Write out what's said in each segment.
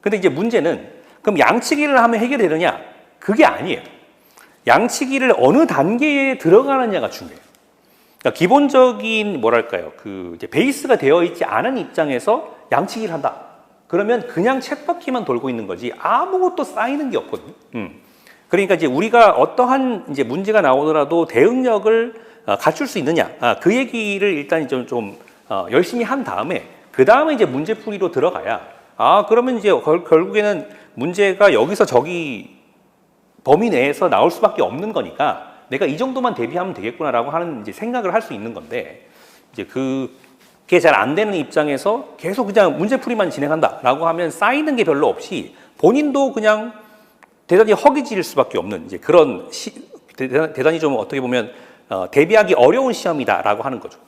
근데 이제 문제는 그럼 양치기를 하면 해결되느냐? 그게 아니에요. 양치기를 어느 단계에 들어가느냐가 중요해요. 그러니까 기본적인 뭐랄까요, 그 이제 베이스가 되어 있지 않은 입장에서 양치기를 한다. 그러면 그냥 쳇바퀴만 돌고 있는 거지 아무것도 쌓이는 게 없거든요. 그러니까 이제 우리가 어떠한 이제 문제가 나오더라도 대응력을 갖출 수 있느냐, 그 얘기를 일단 좀 열심히 한 다음에 그 다음에 이제 문제풀이로 들어가야 그러면 이제 결국에는 문제가 여기서 저기 범위 내에서 나올 수밖에 없는 거니까 내가 이 정도만 대비하면 되겠구나라고 하는 이제 생각을 할 수 있는 건데 이제 그게 잘 안 되는 입장에서 계속 그냥 문제풀이만 진행한다라고 하면 쌓이는 게 별로 없이 본인도 그냥 대단히 허기질 수밖에 없는 이제 그런 대단히 좀 어떻게 보면 대비하기 어려운 시험이다라고 하는 거죠.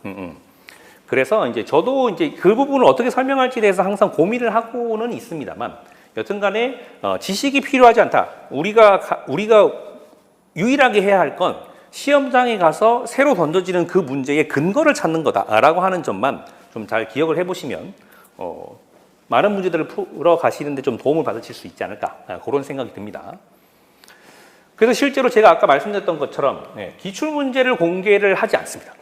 그래서 이제 저도 이제 그 부분을 어떻게 설명할지에 대해서 항상 고민을 하고는 있습니다만 여튼간에 지식이 필요하지 않다. 우리가 유일하게 해야 할 건 시험장에 가서 새로 던져지는 그 문제의 근거를 찾는 거다라고 하는 점만 좀 잘 기억을 해보시면 많은 문제들을 풀어 가시는데 좀 도움을 받으실 수 있지 않을까 그런 생각이 듭니다. 그래서 실제로 제가 아까 말씀드렸던 것처럼 기출 문제를 공개를 하지 않습니다.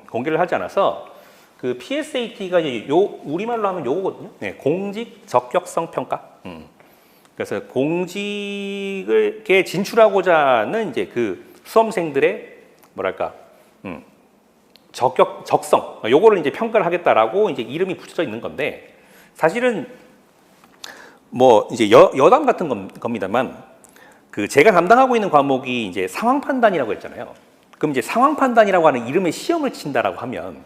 공개를 하지 않아서 그 PSAT가 이제 우리말로 하면 요거거든요. 공직 적격성 평가. 그래서 공직에 진출하고자 하는 이제 그 수험생들의 뭐랄까 적성 요거를 이제 평가를 하겠다라고 이제 이름이 붙여져 있는 건데 사실은 뭐 이제 여담 같은 겁니다만 그 제가 담당하고 있는 과목이 이제 상황 판단이라고 했잖아요. 그럼 이제 상황 판단이라고 하는 이름의 시험을 친다라고 하면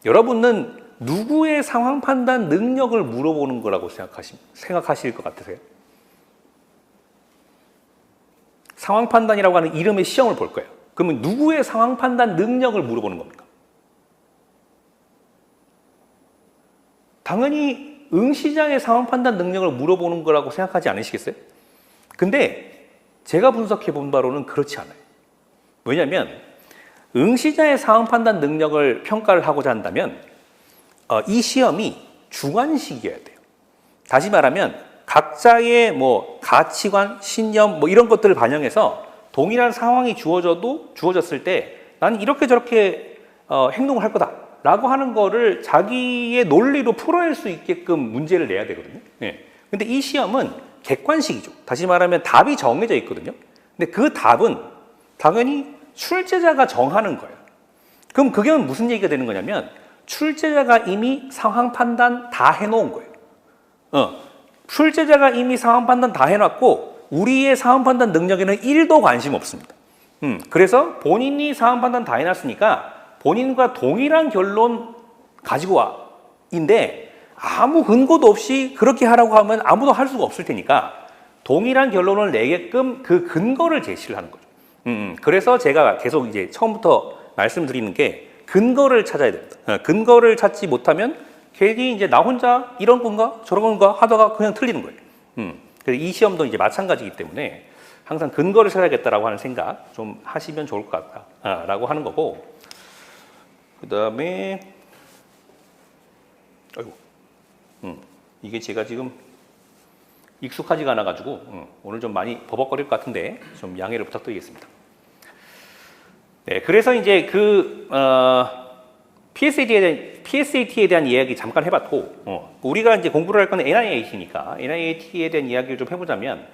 여러분은 누구의 상황 판단 능력을 물어보는 거라고 생각하실 것 같으세요? 상황 판단이라고 하는 이름의 시험을 볼 거예요. 그러면 누구의 상황 판단 능력을 물어보는 겁니까? 당연히 응시자의 상황 판단 능력을 물어보는 거라고 생각하지 않으시겠어요? 근데 제가 분석해 본 바로는 그렇지 않아요. 왜냐하면 응시자의 상황 판단 능력을 평가를 하고자 한다면 이 시험이 주관식이어야 돼요. 다시 말하면 각자의 뭐 가치관, 신념 뭐 이런 것들을 반영해서 동일한 상황이 주어졌을 때 나는 이렇게 저렇게 행동을 할 거다라고 하는 거를 자기의 논리로 풀어낼 수 있게끔 문제를 내야 되거든요. 근데 이 시험은 객관식이죠. 다시 말하면 답이 정해져 있거든요. 근데 그 답은 당연히 출제자가 정하는 거예요. 그럼 그게 무슨 얘기가 되는 거냐면 출제자가 이미 상황 판단 다 해놓은 거예요. 출제자가 이미 상황 판단 다 해놨고 우리의 상황 판단 능력에는 1도 관심 없습니다. 그래서 본인이 상황 판단 다 해놨으니까 본인과 동일한 결론 가지고 와인데 아무 근거도 없이 그렇게 하라고 하면 아무도 할 수가 없을 테니까 동일한 결론을 내게끔 그 근거를 제시를 하는 거죠. 그래서 제가 계속 이제 처음부터 말씀드리는 게 근거를 찾아야 됩니다. 근거를 찾지 못하면 괜히 이제 나 혼자 이런 건가 저런 건가 하다가 그냥 틀리는 거예요. 그래서 이 시험도 이제 마찬가지이기 때문에 항상 근거를 찾아야겠다라고 하는 생각 좀 하시면 좋을 것 같다라고 하는 거고 그 다음에 이게 제가 지금 익숙하지가 않아가지고 오늘 좀 많이 버벅거릴 것 같은데 좀 양해를 부탁드리겠습니다. 네, 그래서 이제 그 PSAT에 대한 이야기 잠깐 해봤고 우리가 이제 공부를 할 건 NIAT니까 NIAT에 대한 이야기를 좀 해보자면